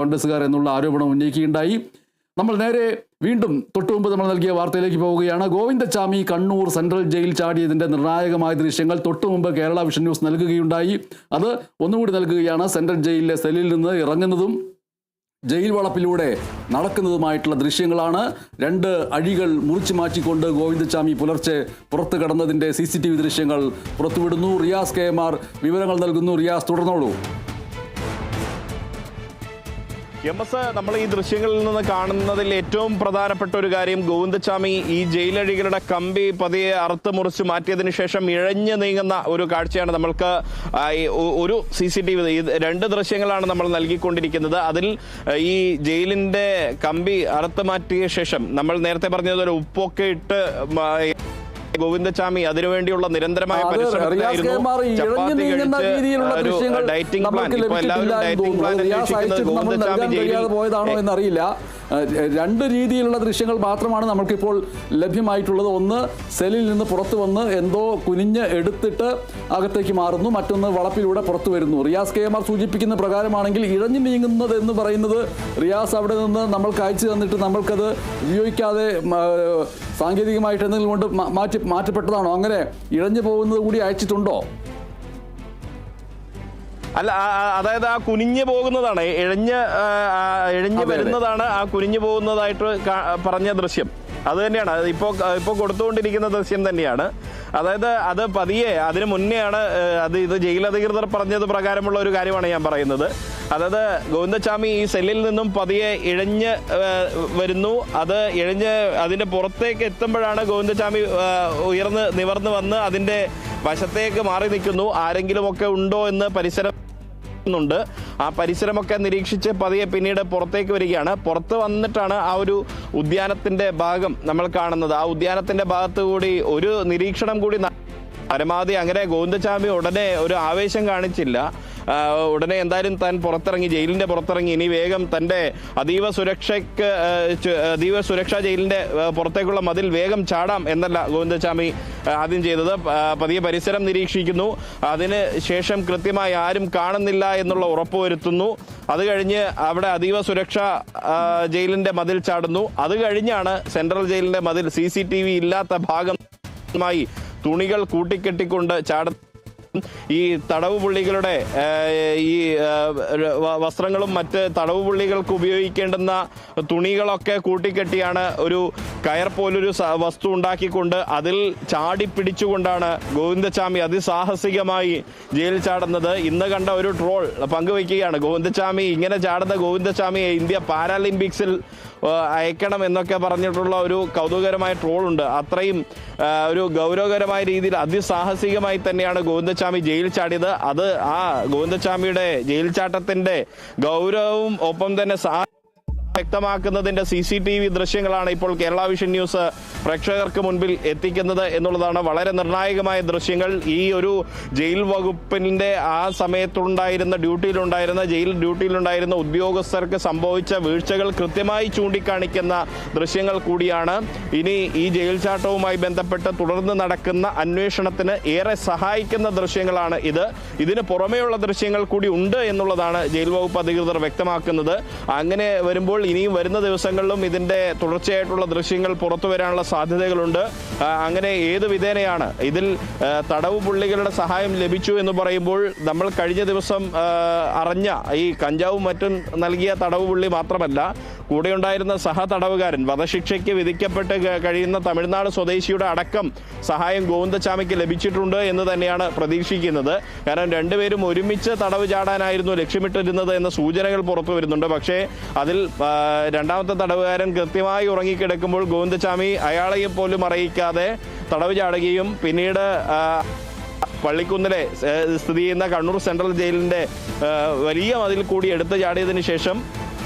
കോൺഗ്രസ്സുകാർ എന്നുള്ള ആരോപണം ഉന്നയിക്കുകയുണ്ടായി. നമ്മൾ നേരെ വീണ്ടും തൊട്ടുമുമ്പ് നമ്മൾ നൽകിയ വാർത്തയിലേക്ക് പോവുകയാണ്. ഗോവിന്ദച്ചാമി കണ്ണൂർ സെൻട്രൽ ജയിൽ ചാടിയതിൻ്റെ നിർണായകമായ ദൃശ്യങ്ങൾ തൊട്ടുമുമ്പ് കേരള വിഷൻ ന്യൂസ് നൽകുകയുണ്ടായി. അത് ഒന്നുകൂടി നൽകുകയാണ്. സെൻട്രൽ ജയിലിലെ സെല്ലിൽ നിന്ന് ഇറങ്ങുന്നതും ജയിൽ വളപ്പിലൂടെ നടക്കുന്നതുമായിട്ടുള്ള ദൃശ്യങ്ങളാണ്. 2 അഴികൾ മുറിച്ചു മാറ്റിക്കൊണ്ട് ഗോവിന്ദച്ചാമി പുലർച്ചെ പുറത്തു കടന്നതിൻ്റെ CCTV ദൃശ്യങ്ങൾ പുറത്തുവിടുന്നു. റിയാസ് KMR വിവരങ്ങൾ നൽകുന്നു. റിയാസ്, തുടർന്നോളൂ. നമ്മൾ ഈ ദൃശ്യങ്ങളിൽ നിന്ന് കാണുന്നതിൽ ഏറ്റവും പ്രധാനപ്പെട്ട ഒരു കാര്യം, ഗോവിന്ദച്ചാമി ഈ ജയിലഴികളുടെ കമ്പി പതിയെ അറുത്ത് മുറിച്ച് മാറ്റിയതിനു ശേഷം ഇഴഞ്ഞു നീങ്ങുന്ന ഒരു കാഴ്ചയാണ്. നമ്മൾക്ക് ഒരു CCTV 2 ദൃശ്യങ്ങളാണ് നമ്മൾ നൽകിക്കൊണ്ടിരിക്കുന്നത്. അതിൽ ഈ ജയിലിന്റെ കമ്പി അറുത്ത് മാറ്റിയ ശേഷം നമ്മൾ നേരത്തെ പറഞ്ഞതൊരു ഉപ്പൊക്കെ ഇട്ട് ഗോവിന്ദച്ചാമി അതിനുവേണ്ടിയുള്ള നിരന്തരമായ പരിശ്രമത്തിലായിരുന്നു. ചപ്പാത്തി കഴിച്ച് ഡയറ്റിംഗ് പ്ലാൻ, ഇപ്പൊ എല്ലാവരും ഡയറ്റിംഗ് പ്ലാൻ അന്വേഷിക്കുന്നത് ഗോവിന്ദച്ചാമി ജയിലിൽ പോയതാണോ എന്നറിയില്ല. 2 രീതിയിലുള്ള ദൃശ്യങ്ങൾ മാത്രമാണ് നമുക്കിപ്പോൾ ലഭ്യമായിട്ടുള്ളത്. ഒന്ന്, സെല്ലിൽ നിന്ന് പുറത്തു വന്ന് എന്തോ കുനിഞ്ഞ് എടുത്തിട്ട് അകത്തേക്ക് മാറുന്നു. മറ്റൊന്ന്, വളപ്പിലൂടെ പുറത്തു വരുന്നു. റിയാസ് KMR സൂചിപ്പിക്കുന്ന പ്രകാരമാണെങ്കിൽ ഇഴഞ്ഞു നീങ്ങുന്നത് എന്ന് പറയുന്നത് റിയാസ് അവിടെ നിന്ന് നമ്മൾക്ക് അയച്ചു തന്നിട്ട് നമ്മൾക്കത് ഉപയോഗിക്കാതെ സാങ്കേതികമായിട്ട് എന്തെങ്കിലും കൊണ്ട് മാറ്റപ്പെട്ടതാണോ? അങ്ങനെ ഇഴഞ്ഞു പോകുന്നത് കൂടി അയച്ചിട്ടുണ്ടോ? അല്ല, അതായത് ആ കുനിഞ്ഞു പോകുന്നതാണ്, ഇഴഞ്ഞു വരുന്നതാണ് ആ കുനിഞ്ഞു പോകുന്നതായിട്ട് പറഞ്ഞ ദൃശ്യം. അത് തന്നെയാണ് ഇപ്പോൾ കൊടുത്തുകൊണ്ടിരിക്കുന്ന ദൃശ്യം തന്നെയാണ്. അതായത് അത് പതിയെ, അതിന് മുന്നെയാണ് ഇത് ജയിലധികൃതർ പറഞ്ഞത് പ്രകാരമുള്ള ഒരു കാര്യമാണ് ഞാൻ പറയുന്നത്. അതായത് ഗോവിന്ദച്ചാമി ഈ സെല്ലിൽ നിന്നും പതിയെ ഇഴഞ്ഞ് വരുന്നു. അത് ഇഴഞ്ഞ് അതിൻ്റെ പുറത്തേക്ക് എത്തുമ്പോഴാണ് ഗോവിന്ദച്ചാമി നിവർന്ന് വന്ന് അതിൻ്റെ വശത്തേക്ക് മാറി നിൽക്കുന്നു. ആരെങ്കിലുമൊക്കെ ഉണ്ടോ എന്ന് ണ്ട്. ആ പരിസരമൊക്കെ നിരീക്ഷിച്ച് പതിയെ പിന്നീട് പുറത്തേക്ക് വരികയാണ്. പുറത്ത് വന്നിട്ടാണ് ആ ഒരു ഉദ്യാനത്തിന്റെ ഭാഗം നമ്മൾ കാണുന്നത്. ആ ഉദ്യാനത്തിന്റെ ഭാഗത്ത് കൂടി ഒരു നിരീക്ഷണം കൂടി പരമാവധി. അങ്ങനെ ഗോവിന്ദച്ചാമി ഉടനെ ഒരു ആവേശം കാണിച്ചില്ല. ഉടനെ എന്തായാലും താൻ പുറത്തിറങ്ങി, ജയിലിന്റെ പുറത്തിറങ്ങി. ഇനി വേഗം തൻ്റെ അതീവ സുരക്ഷാ ജയിലിന്റെ പുറത്തേക്കുള്ള മതിൽ വേഗം ചാടാം എന്നല്ല ഗോവിന്ദച്ചാമി ആദ്യം ചെയ്തത്. പതിയെ പരിസരം നിരീക്ഷിക്കുന്നു. അതിന് ശേഷം കൃത്യമായി ആരും കാണുന്നില്ല എന്നുള്ള ഉറപ്പുവരുത്തുന്നു. അത് കഴിഞ്ഞ് അവിടെ അതീവ സുരക്ഷാ ജയിലിന്റെ മതിൽ ചാടുന്നു. അത് കഴിഞ്ഞാണ് സെൻട്രൽ ജയിലിന്റെ മതിൽ CCTV ഇല്ലാത്ത ഭാഗമായി തുണികൾ കൂട്ടിക്കെട്ടിക്കൊണ്ട് ഈ തടവ് പുള്ളികളുടെ ഈ വസ്ത്രങ്ങളും മറ്റ് തടവ് പുള്ളികൾക്ക് ഉപയോഗിക്കേണ്ടുന്ന തുണികളൊക്കെ കൂട്ടിക്കെട്ടിയാണ് ഒരു കയർ പോലൊരു വസ്തു ഉണ്ടാക്കിക്കൊണ്ട് അതിൽ ചാടിപ്പിടിച്ചുകൊണ്ടാണ് ഗോവിന്ദച്ചാമി അതിസാഹസികമായി ജയിലിൽ ചാടുന്നത്. ഇന്ന് കണ്ട ഒരു ട്രോൾ പങ്കുവയ്ക്കുകയാണ്. ഗോവിന്ദച്ചാമി ഇങ്ങനെ ചാടുന്ന ഗോവിന്ദച്ചാമിയെ ഇന്ത്യ പാരാലിമ്പിക്സിൽ അയക്കണം എന്നൊക്കെ പറഞ്ഞിട്ടുള്ള ഒരു കൗതുകകരമായ ട്രോളുണ്ട്. അത്രയും ഒരു ഗൗരവകരമായ രീതിയിൽ അതിസാഹസികമായി തന്നെയാണ് ഗോവിന്ദച്ചാമി ജയിൽ ചാടിയത്. അത് ആ ഗോവിന്ദച്ചാമിയുടെ ജയിൽ ചാട്ടത്തിന്റെ ഗൗരവവും ഒപ്പം തന്നെ വ്യക്തമാക്കുന്നതിന്റെ CCTV ദൃശ്യങ്ങളാണ് ഇപ്പോൾ കേരള വിഷൻ ന്യൂസ് പ്രേക്ഷകർക്ക് മുൻപിൽ എത്തിക്കുന്നത് എന്നുള്ളതാണ്. വളരെ നിർണായകമായ ദൃശ്യങ്ങൾ. ഈ ഒരു ജയിൽ വകുപ്പിന്റെ ആ സമയത്തുണ്ടായിരുന്ന ജയിൽ ഡ്യൂട്ടിയിലുണ്ടായിരുന്ന ഉദ്യോഗസ്ഥർക്ക് സംഭവിച്ച വീഴ്ചകൾ കൃത്യമായി ചൂണ്ടിക്കാണിക്കുന്ന ദൃശ്യങ്ങൾ കൂടിയാണ്. ഇനി ഈ ജയിൽ ചാട്ടവുമായി ബന്ധപ്പെട്ട് തുടർന്ന് നടക്കുന്ന അന്വേഷണത്തിന് ഏറെ സഹായിക്കുന്ന ദൃശ്യങ്ങളാണ് ഇത്. ഇതിന് പുറമെയുള്ള ദൃശ്യങ്ങൾ കൂടി ഉണ്ട് എന്നുള്ളതാണ് ജയിൽ വകുപ്പ് അധികൃതർ വ്യക്തമാക്കുന്നത്. അങ്ങനെ വരുമ്പോൾ ഇനിയും വരുന്ന ദിവസങ്ങളിലും ഇതിന്റെ തുടർച്ചയായിട്ടുള്ള ദൃശ്യങ്ങൾ പുറത്തു വരാനുള്ള സാധ്യതകളുണ്ട്. അങ്ങനെ ഏത് വിധേനയാണ് ഇതിൽ തടവ് പുള്ളികളുടെ സഹായം ലഭിച്ചു എന്ന് പറയുമ്പോൾ നമ്മൾ കഴിഞ്ഞ ദിവസം അറിഞ്ഞ ഈ കഞ്ചാവും മറ്റും നൽകിയ തടവ് പുള്ളി മാത്രമല്ല, കൂടെയുണ്ടായിരുന്ന തടവുകാരൻ, വധശിക്ഷയ്ക്ക് വിധിക്കപ്പെട്ട് കഴിയുന്ന തമിഴ്നാട് സ്വദേശിയുടെ അടക്കം സഹായം ഗോവിന്ദച്ചാമിക്ക് ലഭിച്ചിട്ടുണ്ട് എന്ന് തന്നെയാണ് പ്രതീക്ഷിക്കുന്നത്. കാരണം രണ്ടുപേരും ഒരുമിച്ച് തടവ് ചാടാനായിരുന്നു ലക്ഷ്യമിട്ടിരുന്നത് എന്ന സൂചനകൾ പുറത്തു വരുന്നുണ്ട്. പക്ഷേ അതിൽ രണ്ടാമത്തെ തടവുകാരൻ കൃത്യമായി ഉറങ്ങിക്കിടക്കുമ്പോൾ ഗോവിന്ദച്ചാമി അയാളെ പോലും അറിയിക്കാതെ തടവ് ചാടുകയും പിന്നീട് പള്ളിക്കുന്നിലെ സ്ഥിതി ചെയ്യുന്ന കണ്ണൂർ സെൻട്രൽ ജയിലിന്റെ വലിയ മതിൽ കൂടി എടുത്തു ചാടിയതിനു ശേഷം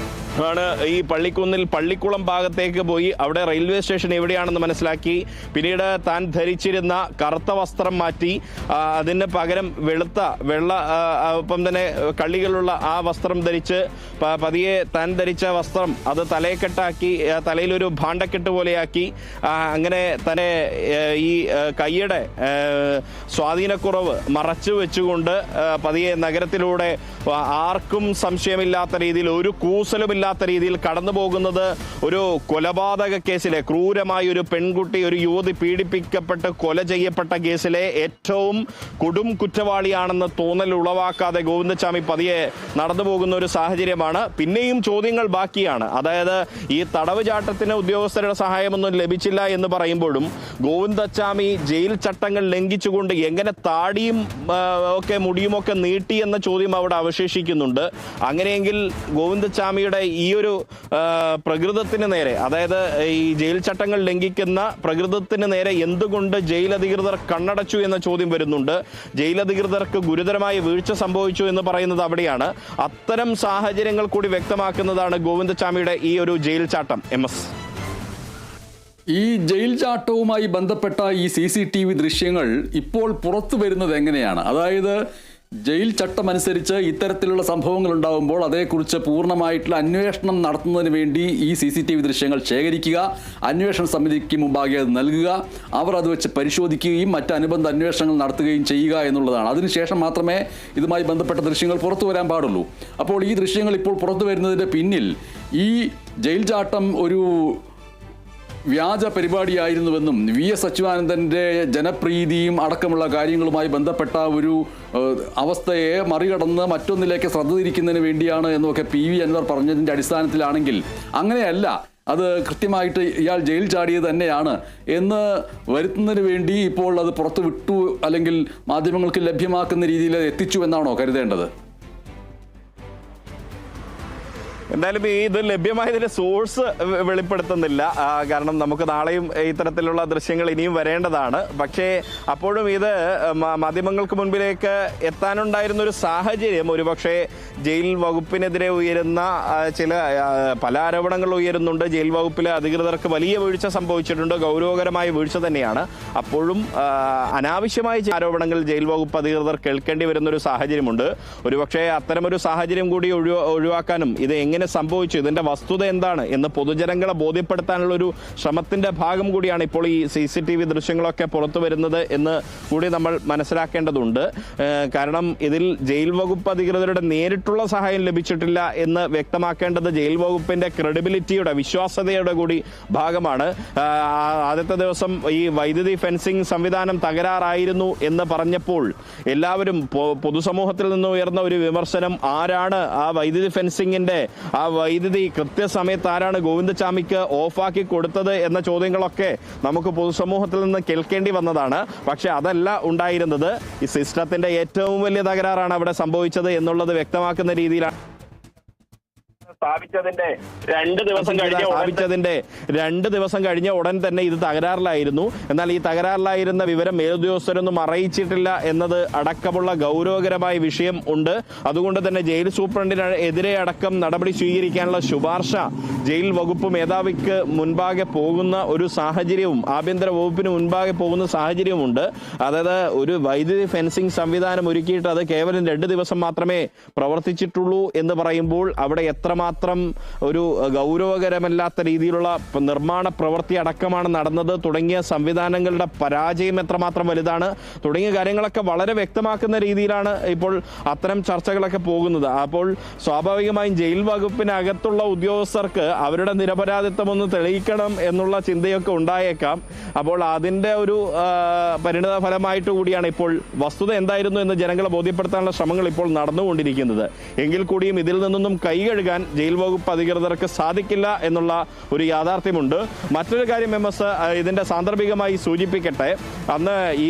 ആണ് ഈ പള്ളിക്കുന്നിൽ പള്ളിക്കുളം ഭാഗത്തേക്ക് പോയി അവിടെ റെയിൽവേ സ്റ്റേഷൻ എവിടെയാണെന്ന് മനസ്സിലാക്കി. പിന്നീട് താൻ ധരിച്ചിരുന്ന കറുത്ത വസ്ത്രം മാറ്റി അതിന് പകരം വെള്ള ഒപ്പം തന്നെ കള്ളികളുള്ള ആ വസ്ത്രം ധരിച്ച് പതിയെ താൻ ധരിച്ച വസ്ത്രം അത് തലയെക്കെട്ടാക്കി, തലയിലൊരു ഭാണ്ഡക്കെട്ട് പോലെയാക്കി. അങ്ങനെ തന്നെ ഈ കൈയുടെ സ്വാധീനക്കുറവ് മറച്ചു വെച്ചുകൊണ്ട് പതിയെ നഗരത്തിലൂടെ ആർക്കും സംശയമില്ലാത്ത രീതിയിൽ, ഒരു കൂസലുമില്ലാത്ത രീതിയിൽ കടന്നു പോകുന്നത് ഒരു കൊലപാതക കേസിലെ, ക്രൂരമായ ഒരു പെൺകുട്ടി, ഒരു യുവതി പീഡിപ്പിക്കപ്പെട്ട് കൊല ചെയ്യപ്പെട്ട കേസിലെ ഏറ്റവും കൊടും കുറ്റവാളിയാണെന്ന് തോന്നൽ ഉളവാക്കാതെ ഗോവിന്ദച്ചാമി പതിയെ നടന്നു പോകുന്ന ഒരു സാഹചര്യമാണ്. പിന്നെയും ചോദ്യങ്ങൾ ബാക്കിയാണ്. അതായത് ഈ തടവ് ചാട്ടത്തിന് ഉദ്യോഗസ്ഥരുടെ സഹായമൊന്നും ലഭിച്ചില്ല എന്ന് പറയുമ്പോഴും ഗോവിന്ദച്ചാമി ജയിൽ ചട്ടങ്ങൾ ലംഘിച്ചുകൊണ്ട് എങ്ങനെ താടിയും ഒക്കെ മുടിയുമൊക്കെ നീട്ടി എന്ന ചോദ്യം അവിടെ അവശേഷിക്കുന്നുണ്ട്. അങ്ങനെയെങ്കിൽ ഗോവിന്ദച്ചാമിയുടെ ഈ ഒരു പ്രകൃതത്തിന് നേരെ, അതായത് ഈ ജയിൽ ചട്ടങ്ങൾ ലംഘിക്കുന്ന പ്രകൃതത്തിന് നേരെ എന്തുകൊണ്ട് ജയിലധികൃതർ കണ്ണടച്ചു എന്ന ചോദ്യം വരുന്നുണ്ട്. ജയിലധികൃതർക്ക് ഗുരുതരമായ വീഴ്ച സംഭവിച്ചു എന്ന് പറയുന്നത് അവിടെയാണ്. അത്തരം സാഹചര്യങ്ങൾ കൂടി വ്യക്തമാക്കുന്നതാണ് ഗോവിന്ദച്ചാമിയുടെ ഈ ഒരു ജയിൽ ചാട്ടം. MS, ഈ ജയിൽ ചാട്ടവുമായി ബന്ധപ്പെട്ട ഈ CCTV ദൃശ്യങ്ങൾ ഇപ്പോൾ പുറത്തു വരുന്നത് എങ്ങനെയാണ്? അതായത് ജയിൽ ചട്ടമനുസരിച്ച് ഇത്തരത്തിലുള്ള സംഭവങ്ങൾ ഉണ്ടാകുമ്പോൾ അതേക്കുറിച്ച് പൂർണ്ണമായിട്ടുള്ള അന്വേഷണം നടത്തുന്നതിന് വേണ്ടി ഈ CCTV ദൃശ്യങ്ങൾ ശേഖരിക്കുക, അന്വേഷണ സമിതിക്ക് മുമ്പാകെ അത് നൽകുക, അവർ അത് വെച്ച് പരിശോധിക്കുകയും മറ്റ് അനുബന്ധ അന്വേഷണങ്ങൾ നടത്തുകയും ചെയ്യുക എന്നുള്ളതാണ്. അതിനുശേഷം മാത്രമേ ഇതുമായി ബന്ധപ്പെട്ട ദൃശ്യങ്ങൾ പുറത്തു വരാൻ പാടുള്ളൂ. അപ്പോൾ ഈ ദൃശ്യങ്ങൾ ഇപ്പോൾ പുറത്തു വരുന്നതിൻ്റെ പിന്നിൽ ഈ ജയിൽ ചാട്ടം ഒരു വ്യാജ പരിപാടിയായിരുന്നുവെന്നും VS അച്യുതാനന്ദൻ്റെ ജനപ്രീതിയും അടക്കമുള്ള കാര്യങ്ങളുമായി ബന്ധപ്പെട്ട ഒരു അവസ്ഥയെ മറികടന്ന് മറ്റൊന്നിലേക്ക് ശ്രദ്ധ തിരിക്കുന്നതിന് വേണ്ടിയാണ് എന്നൊക്കെ PV അൻവർ പറഞ്ഞതിൻ്റെ അടിസ്ഥാനത്തിലാണെങ്കിൽ അങ്ങനെയല്ല, അത് കൃത്യമായിട്ട് ഇയാൾ ജയിൽ ചാടിയത് തന്നെയാണ് എന്ന് വരുത്തുന്നതിന് വേണ്ടി ഇപ്പോൾ അത് പുറത്തു വിട്ടു, അല്ലെങ്കിൽ മാധ്യമങ്ങൾക്ക് ലഭ്യമാക്കുന്ന രീതിയിൽ എത്തിച്ചു എന്നാണോ കരുതേണ്ടത്? എന്തായാലും ഇത് ലഭ്യമായതിന്റെ സോഴ്സ് വെളിപ്പെടുത്തുന്നില്ല. കാരണം നമുക്ക് നാളെയും ഇത്തരത്തിലുള്ള ദൃശ്യങ്ങൾ ഇനിയും വരേണ്ടതാണ്. പക്ഷേ അപ്പോഴും ഇത് മാധ്യമങ്ങൾക്ക് മുൻപിലേക്ക് എത്താനുണ്ടായിരുന്ന ഒരു സാഹചര്യം ഒരുപക്ഷെ ജയിൽ വകുപ്പിനെതിരെ ഉയരുന്ന പല ആരോപണങ്ങൾ ഉയരുന്നുണ്ട്. ജയിൽ വകുപ്പിലെ അധികൃതർക്ക് വലിയ വീഴ്ച സംഭവിച്ചിട്ടുണ്ട്, ഗൗരവകരമായ വീഴ്ച തന്നെയാണ്. അപ്പോഴും അനാവശ്യമായ ആരോപണങ്ങൾ ജയിൽ വകുപ്പ് അധികൃതർ കേൾക്കേണ്ടി വരുന്നൊരു സാഹചര്യമുണ്ട്. ഒരുപക്ഷെ അത്തരമൊരു സാഹചര്യം കൂടി ഒഴിവാക്കാനും ഇത് എങ്ങനെ സംഭവിച്ചു, ഇതിന്റെ വസ്തുത എന്താണ് എന്ന് പൊതുജനങ്ങളെ ബോധ്യപ്പെടുത്താനുള്ള ഒരു ശ്രമത്തിന്റെ ഭാഗം കൂടിയാണ് ഇപ്പോൾ ഈ CCTV ദൃശ്യങ്ങളൊക്കെ പുറത്തു വരുന്നത് എന്ന് കൂടി നമ്മൾ മനസ്സിലാക്കേണ്ടതുണ്ട്. കാരണം ഇതിൽ ജയിൽ വകുപ്പ് അധികൃതരുടെ നേരിട്ടുള്ള സഹായം ലഭിച്ചിട്ടില്ല എന്ന് വ്യക്തമാക്കേണ്ടത് ജയിൽ വകുപ്പിന്റെ ക്രെഡിബിലിറ്റിയുടെ, വിശ്വാസ്യതയുടെ കൂടി ഭാഗമാണ്. ആദ്യത്തെ ദിവസം ഈ വൈദ്യുതി ഫെൻസിംഗ് സംവിധാനം തകരാറായിരുന്നു എന്ന് പറഞ്ഞപ്പോൾ എല്ലാവരും പൊതുസമൂഹത്തിൽ നിന്ന് ഉയർന്ന ഒരു വിമർശനം, ആരാണ് ആ വൈദ്യുതി ഫെൻസിങ്ങിന്റെ ആ വൈദ്യുതി കൃത്യസമയത്ത് ആരാണ് ഗോവിന്ദച്ചാമിക്ക് ഓഫാക്കി കൊടുത്തത് എന്ന ചോദ്യങ്ങളൊക്കെ നമുക്ക് പൊതുസമൂഹത്തിൽ നിന്ന് കേൾക്കേണ്ടി വന്നതാണ്. പക്ഷെ അതല്ല ഉണ്ടായിരുന്നത്. ഈ സിസ്റ്റത്തിന്റെ ഏറ്റവും വലിയ തകരാറാണ് അവിടെ സംഭവിച്ചത് എന്നുള്ളത് വ്യക്തമാക്കുന്ന രീതിയിലാണ് സ്ഥാപിച്ചതിന്റെ 2 ദിവസം കഴിഞ്ഞ ഉടൻ തന്നെ ഇത് തകരാറിലായിരുന്നു. എന്നാൽ ഈ തകരാറിലായിരുന്ന വിവരം മേലുദ്യോഗസ്ഥരൊന്നും അറിയിച്ചിട്ടില്ല എന്നത് അടക്കമുള്ള ഗൗരവകരമായ വിഷയം ഉണ്ട്. അതുകൊണ്ട് തന്നെ ജയിൽ സൂപ്രണ്ടിനെതിരെ അടക്കം നടപടി സ്വീകരിക്കാനുള്ള ശുപാർശ ജയിൽ വകുപ്പ് മേധാവിക്ക് മുൻപാകെ പോകുന്ന ഒരു സാഹചര്യവും ആഭ്യന്തര വകുപ്പിന് മുൻപാകെ പോകുന്ന സാഹചര്യവുമുണ്ട്. അതായത് ഒരു വൈദ്യുതി ഫെൻസിംഗ് സംവിധാനം ഒരുക്കിയിട്ട് അത് കേവലം 2 ദിവസം മാത്രമേ പ്രവർത്തിച്ചിട്ടുള്ളൂ എന്ന് പറയുമ്പോൾ അവിടെ എത്രമാത്രം ഒരു ഗൗരവകരമല്ലാത്ത രീതിയിലുള്ള നിർമ്മാണ പ്രവൃത്തി അടക്കമാണ് നടന്നത് തുടങ്ങിയ സംവിധാനങ്ങളുടെ പരാജയം എത്രമാത്രം വലുതാണ് തുടങ്ങിയ കാര്യങ്ങളൊക്കെ വളരെ വ്യക്തമാക്കുന്ന രീതിയിലാണ് ഇപ്പോൾ അത്തരം ചർച്ചകളൊക്കെ പോകുന്നത്. അപ്പോൾ സ്വാഭാവികമായും ജയിൽ വകുപ്പിനകത്തുള്ള ഉദ്യോഗസ്ഥർക്ക് അവരുടെ നിരപരാധിത്വം ഒന്ന് തെളിയിക്കണം എന്നുള്ള ചിന്തയൊക്കെ ഉണ്ടായേക്കാം. അപ്പോൾ അതിൻ്റെ ഒരു പരിണിത ഫലമായിട്ട് കൂടിയാണ് ഇപ്പോൾ വസ്തുത എന്തായിരുന്നു എന്ന് ജനങ്ങളെ ബോധ്യപ്പെടുത്താനുള്ള ശ്രമങ്ങൾ ഇപ്പോൾ നടന്നുകൊണ്ടിരിക്കുന്നത്. എങ്കിൽ കൂടിയും ഇതിൽ നിന്നൊന്നും കൈ കഴുകാൻ ജയിൽ വകുപ്പ് അധികൃതർക്ക് സാധിക്കില്ല എന്നുള്ള ഒരു യാഥാർത്ഥ്യമുണ്ട്. മറ്റൊരു കാര്യം MS ഇതിന്റെ സാന്ദർഭികമായി സൂചിപ്പിക്കട്ടെ. അന്ന് ഈ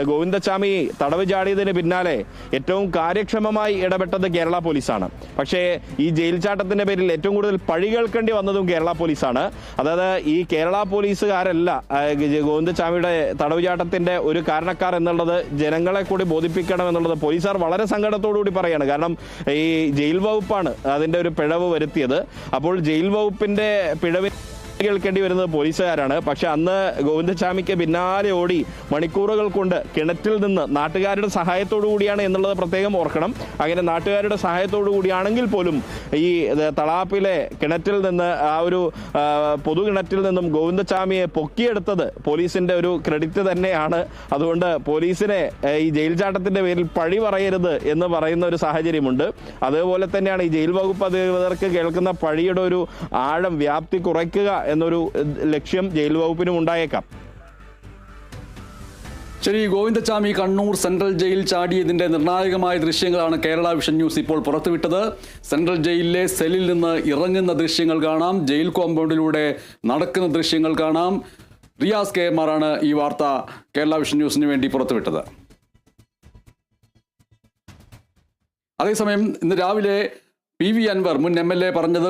ഗോവിന്ദച്ചാമി തടവ് ചാടിയതിന് പിന്നാലെ ഏറ്റവും കാര്യക്ഷമമായി ഇടപെട്ടത് കേരള പോലീസാണ്. പക്ഷേ ഈ ജയിൽ ചാട്ടത്തിന്റെ പേരിൽ ഏറ്റവും കൂടുതൽ പഴി കേൾക്കേണ്ടി വന്നതും കേരള പോലീസാണ്. അതായത് ഈ കേരള പോലീസുകാരല്ല ഗോവിന്ദച്ചാമിയുടെ തടവ് ചാട്ടത്തിന്റെ ഒരു കാരണക്കാർ എന്നുള്ളത് ജനങ്ങളെ കൂടി ബോധിപ്പിക്കണം എന്നുള്ളത് പോലീസുകാർ വളരെ സങ്കടത്തോടു കൂടി പറയാണ്. കാരണം ഈ ജയിൽ വകുപ്പാണ് അതിന്റെ ഒരു പിഴവ് ഇളവ് വരുത്തിയത്. അപ്പോൾ ജയിൽ വകുപ്പിന്റെ പിഴവ് കേൾക്കേണ്ടി വരുന്നത് പോലീസുകാരാണ്. പക്ഷെ അന്ന് ഗോവിന്ദചാമിക്ക് പിന്നാലെ ഓടി മണിക്കൂറുകൾ കൊണ്ട് കിണറ്റിൽ നിന്ന് നാട്ടുകാരുടെ സഹായത്തോടു കൂടിയാണ് എന്നുള്ളത് പ്രത്യേകം ഓർക്കണം. അങ്ങനെ നാട്ടുകാരുടെ സഹായത്തോടു കൂടിയാണെങ്കിൽ പോലും ഈ തളാപ്പിലെ കിണറ്റിൽ നിന്ന് ആ ഒരു പൊതു കിണറ്റിൽ നിന്നും ഗോവിന്ദചാമിയെ പൊക്കിയെടുത്തത് പോലീസിന്റെ ഒരു ക്രെഡിറ്റ് തന്നെയാണ്. അതുകൊണ്ട് പോലീസിനെ ഈ ജയിൽ ചാട്ടത്തിന്റെ പേരിൽ പഴി പറയരുത് എന്ന് പറയുന്ന ഒരു സാഹചര്യമുണ്ട്. അതേപോലെ തന്നെയാണ് ഈ ജയിൽ വകുപ്പ് അധികൃതർക്ക് കേൾക്കുന്ന പഴിയുടെ ഒരു ആഴം, വ്യാപ്തി കുറയ്ക്കുക എന്നൊരു ലക്ഷ്യം ജയിൽ വകുപ്പിനും ഉണ്ടായേക്കാം. ശരി, ഗോവിന്ദചാമി കണ്ണൂർ സെൻട്രൽ ജയിൽ ചാടിയതിന്റെ നിർണായകമായ ദൃശ്യങ്ങളാണ് കേരള വിഷൻ ന്യൂസ് ഇപ്പോൾ പുറത്തുവിട്ടത്. സെൻട്രൽ ജയിലിലെ സെല്ലിൽ നിന്ന് ഇറങ്ങുന്ന ദൃശ്യങ്ങൾ കാണാം, ജയിൽ കോമ്പൗണ്ടിലൂടെ നടക്കുന്ന ദൃശ്യങ്ങൾ കാണാം. റിയാസ് KMR ആണ് ഈ വാർത്ത കേരള വിഷൻ ന്യൂസിന് വേണ്ടി പുറത്തുവിട്ടത്. അതേസമയം ഇന്ന് രാവിലെ PV അൻവർ മുൻ MLA പറഞ്ഞത്